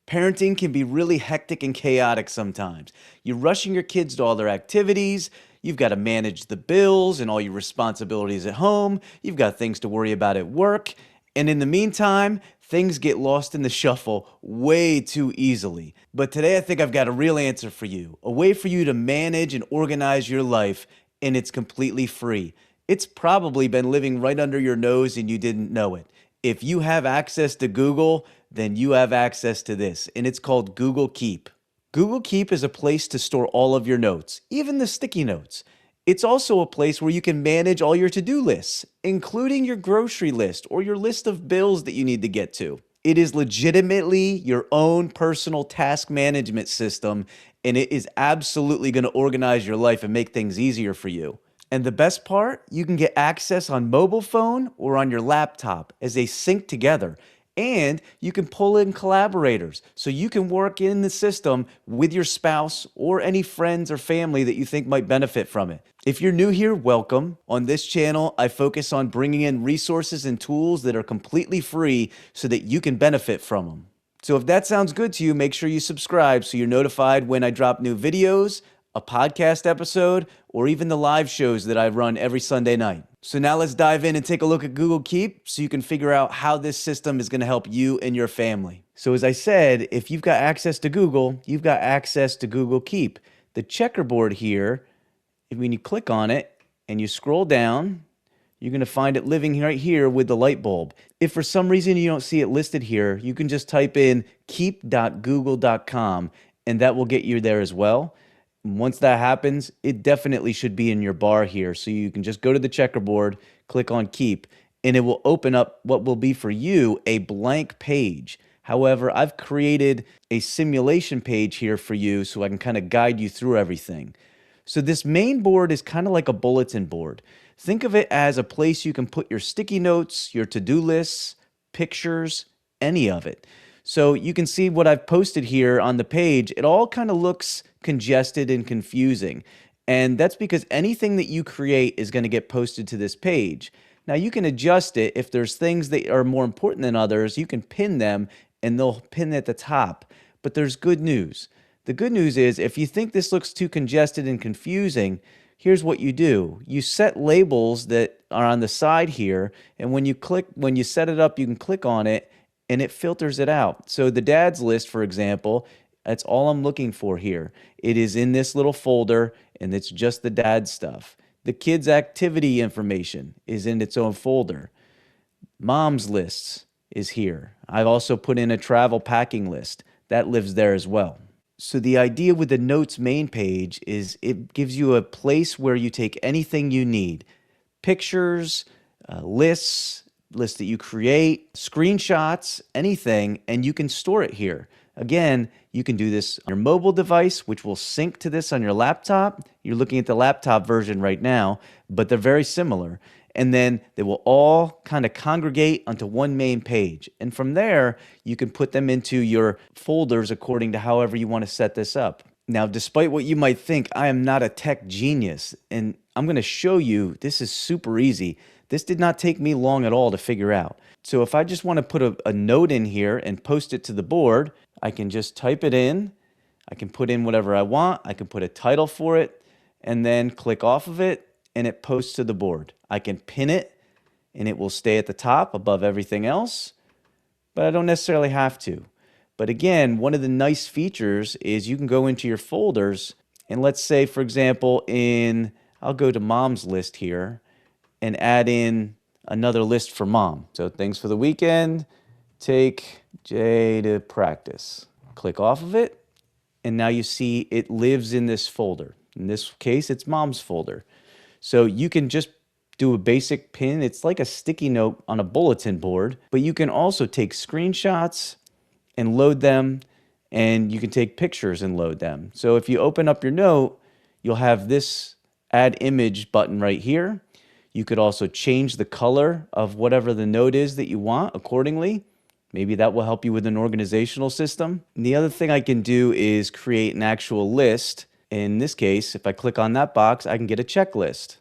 Parenting can be really hectic and chaotic sometimes. You're rushing your kids to all their activities, you've got to manage the bills and all your responsibilities at home, you've got things to worry about at work, and in the meantime, things get lost in the shuffle way too easily. But today I think I've got a real answer for you, a way for you to manage and organize your life, and it's completely free. It's probably been living right under your nose and you didn't know it. If you have access to Google, then you have access to this, and it's called Google Keep. Google Keep is a place to store all of your notes, even the sticky notes. It's also a place where you can manage all your to-do lists, including your grocery list or your list of bills that you need to get to. It is legitimately your own personal task management system, and it is absolutely going to organize your life and make things easier for you. And the best part, you can get access on mobile phone or on your laptop as they sync together. And you can pull in collaborators so you can work in the system with your spouse or any friends or family that you think might benefit from it. If you're new here, welcome. On this channel, I focus on bringing in resources and tools that are completely free so that you can benefit from them. So if that sounds good to you, make sure you subscribe so you're notified when I drop new videos, a podcast episode, or even the live shows that I run every Sunday night. So now let's dive in and take a look at Google Keep so you can figure out how this system is going to help you and your family. So as I said, if you've got access to Google, you've got access to Google Keep. The checkerboard here, when you click on it and you scroll down, you're going to find it living right here with the light bulb. If for some reason you don't see it listed here, you can just type in keep.google.com and that will get you there as well. Once that happens, it definitely should be in your bar here. So you can just go to the checkerboard, click on Keep, and it will open up what will be for you a blank page. However, I've created a simulation page here for you so I can kind of guide you through everything. So this main board is kind of like a bulletin board. Think of it as a place you can put your sticky notes, your to-do lists, pictures, any of it. So you can see what I've posted here on the page. It all kind of looks congested and confusing. And that's because anything that you create is going to get posted to this page. Now you can adjust it. If there's things that are more important than others, you can pin them and they'll pin at the top. But there's good news. The good news is if you think this looks too congested and confusing, here's what you do. You set labels that are on the side here, and when you set it up, you can click on it and it filters it out. So the dad's list, for example, that's all I'm looking for here. It is in this little folder and it's just the dad stuff. The kids' activity information is in its own folder. Mom's lists is here. I've also put in a travel packing list. That lives there as well. So the idea with the notes main page is it gives you a place where you take anything you need. Pictures, lists that you create, screenshots, anything, and you can store it here. Again, you can do this on your mobile device, which will sync to this on your laptop. You're looking at the laptop version right now, but they're very similar. And then they will all kind of congregate onto one main page. And from there, you can put them into your folders according to however you want to set this up. Now, despite what you might think, I am not a tech genius, and I'm going to show you this is super easy. This did not take me long at all to figure out. So if I just want to put a note in here and post it to the board, I can just type it in. I can put in whatever I want. I can put a title for it and then click off of it and it posts to the board. I can pin it and it will stay at the top above everything else, but I don't necessarily have to. But again, one of the nice features is you can go into your folders and let's say, for example, I'll go to mom's list here and add in another list for mom. So things for the weekend, take Jay to practice. Click off of it, and now you see it lives in this folder. In this case, it's mom's folder. So you can just do a basic pin. It's like a sticky note on a bulletin board, but you can also take screenshots and load them, and you can take pictures and load them. So if you open up your note, you'll have this add image button right here. You could also change the color of whatever the note is that you want accordingly. Maybe that will help you with an organizational system. And the other thing I can do is create an actual list. In this case, if I click on that box, I can get a checklist,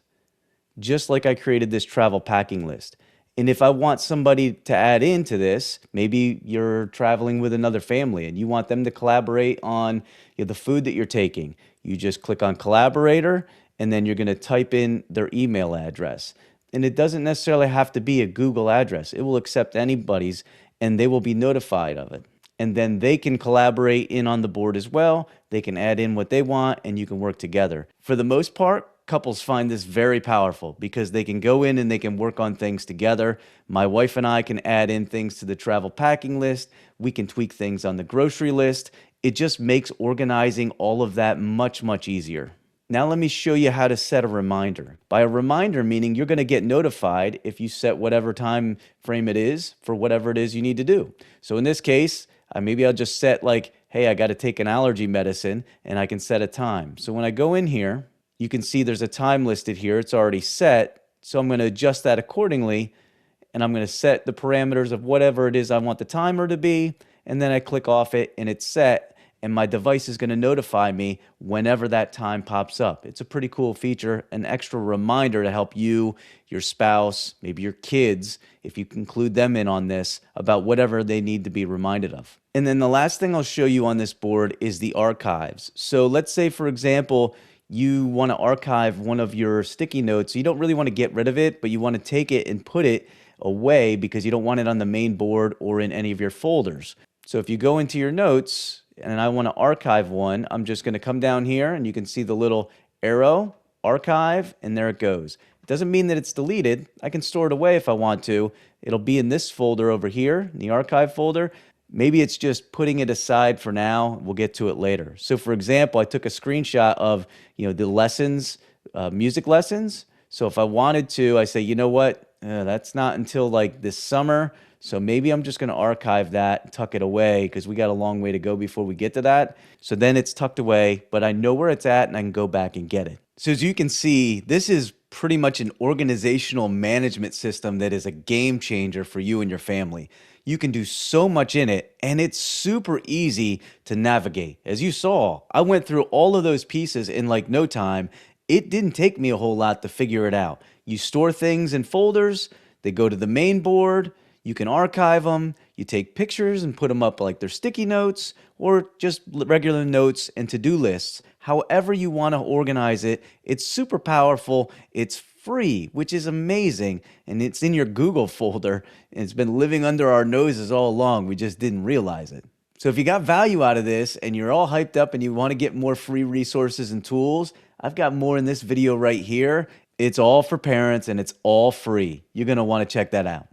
just like I created this travel packing list. And if I want somebody to add into this, maybe you're traveling with another family and you want them to collaborate on the food that you're taking. You just click on collaborator and then you're going to type in their email address. And it doesn't necessarily have to be a Google address. It will accept anybody's and they will be notified of it. And then they can collaborate in on the board as well. They can add in what they want and you can work together. For the most part, couples find this very powerful because they can go in and they can work on things together. My wife and I can add in things to the travel packing list. We can tweak things on the grocery list. It just makes organizing all of that much, much easier. Now let me show you how to set a reminder. By a reminder, meaning you're going to get notified if you set whatever time frame it is for whatever it is you need to do. So in this case, maybe I'll just set like, hey, I got to take an allergy medicine, and I can set a time. So when I go in here, you can see there's a time listed here. It's already set. So I'm going to adjust that accordingly, and I'm going to set the parameters of whatever it is I want the timer to be, and then I click off it and it's set, and my device is going to notify me whenever that time pops up. It's a pretty cool feature, an extra reminder to help you, your spouse, maybe your kids, if you include them in on this, about whatever they need to be reminded of. And then the last thing I'll show you on this board is the archives. So let's say, for example, you want to archive one of your sticky notes. You don't really want to get rid of it, but you want to take it and put it away because you don't want it on the main board or in any of your folders. So if you go into your notes and I want to archive one, I'm just going to come down here and you can see the little arrow, archive, and there it goes. It doesn't mean that it's deleted. I can store it away if I want to. It'll be in this folder over here, in the archive folder. Maybe it's just putting it aside for now. We'll get to it later. So for example, I took a screenshot of the lessons, music lessons. So if I wanted to, I say, you know what, that's not until like this summer. So maybe I'm just going to archive that, tuck it away, because we got a long way to go before we get to that. So then it's tucked away, but I know where it's at and I can go back and get it. So as you can see, this is pretty much an organizational management system that is a game changer for you and your family. You can do so much in it, and it's super easy to navigate. As you saw, I went through all of those pieces in like no time. It didn't take me a whole lot to figure it out. You store things in folders, they go to the main board, you can archive them, you take pictures and put them up like they're sticky notes or just regular notes and to-do lists. However you want to organize it, it's super powerful, it's free, which is amazing, and it's in your Google folder, and it's been living under our noses all along. We just didn't realize it. So if you got value out of this and you're all hyped up and you want to get more free resources and tools, I've got more in this video right here. It's all for parents and it's all free. You're going to want to check that out.